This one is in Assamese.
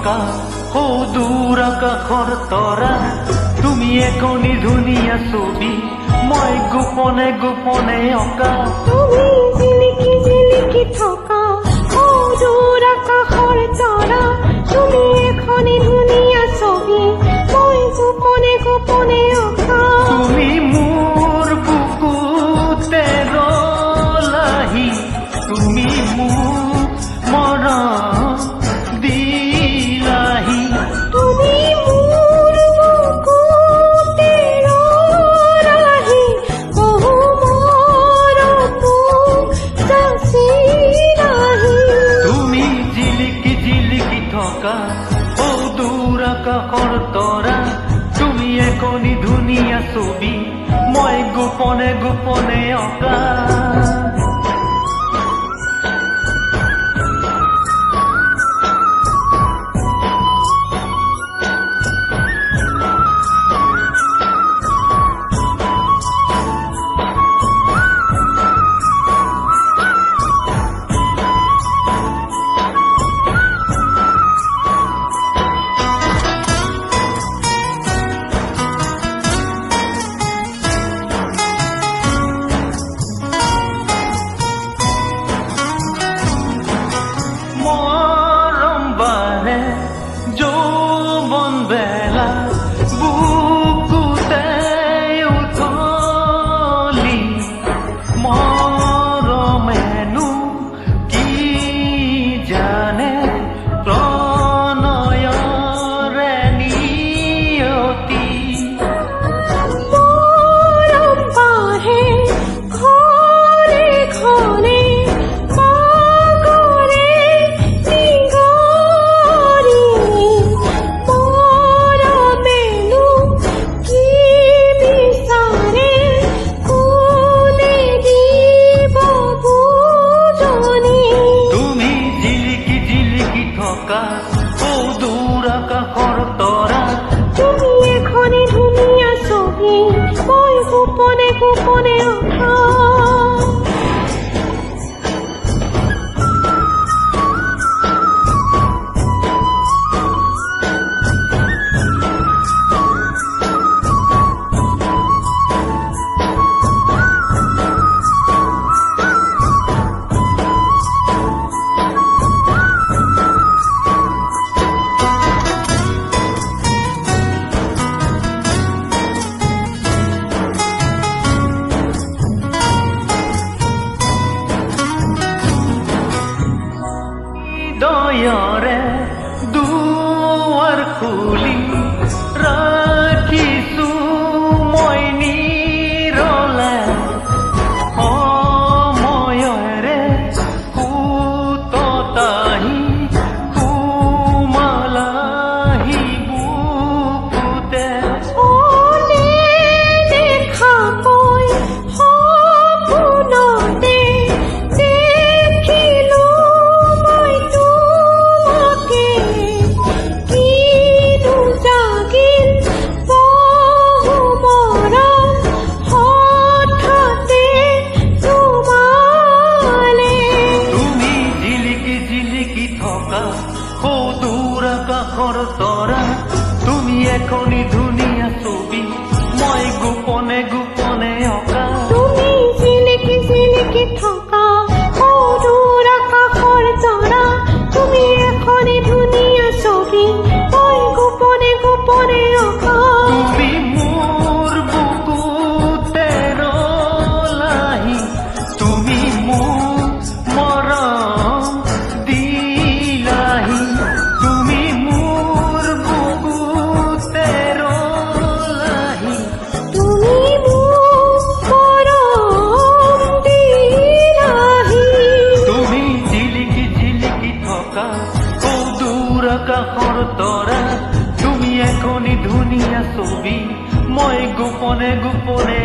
থকা দূৰ আকাশৰ তৰা তুমি এখনি ধুনীয়া ছবি মই গোপনে গোপনে অঁকা তুমি জিলিকি জিলিকি থকা দূৰ আকাশৰ তৰা তুমি এখনি ধুনীয়া ছবি মই গোপনে গোপনে অঁকা তুমি মোৰ বুকুতে ৰলাহি তুমি মোক মৰম দিলাহি তুমি মোৰ বুকুতে ৰলাহি বহু মৰম যাচিলাহি তুমি জিলিকি জিলিকি থকা দূৰ আকাশৰ তৰা তুমি এখনি ধুনীয়া ছবি মই গোপনে গোপনে অঁকা যৌবন বেলা বুকুতে উঠলি মৰমেনো কি জানে প্ৰণয়ৰে নিয়তি মৰম বাঢ়ে ঘৰে ঘৰে মাগৰে নিগৰি মৰমেনো কি বিচাৰে কোনে দিব বুজনি তুমি জিলিকি জিলিকি থকা দূৰ আকাশৰ তৰা তুমি এখনি ধুনীয়া ছবি মই গোপনে গোপনে অঁকা হৃদয়ৰে দুৱাৰ খুলি ৰাখিছো মই নিৰলে সময়ৰে সুততাহি সুমালাহি বুকুতে ওলে দেখাকৈ সপোনতে দেখিলো মই তোমাকে কিনো জাগিল বহু মৰম হঠাতে তোমালে তুমি জিলিকি জিলিকি থকা দূৰ আকাশৰ তৰা তুমি এখনি ধুনীয়া ছবি মই গোপনে গোপনে অঁকা তুমি জিলিকি জিলিকি থকা দূৰ আকাশৰ তৰা তুমি এখনি ধুনীয়া ছবি মই গোপনে গোপনে অঁকা তুমি মোৰ বুকুতে ৰলাহি তুমি মোক মৰম দিলাহি তুমি মোৰ বুকুতে ৰলাহি তুমি মোক মৰম দিলাহি তুমি জিলিকি জিলিকি থকা দূৰ আকাশৰ তৰা তুমি এখনি ধুনীয়া ছবি মই গোপনে গোপনে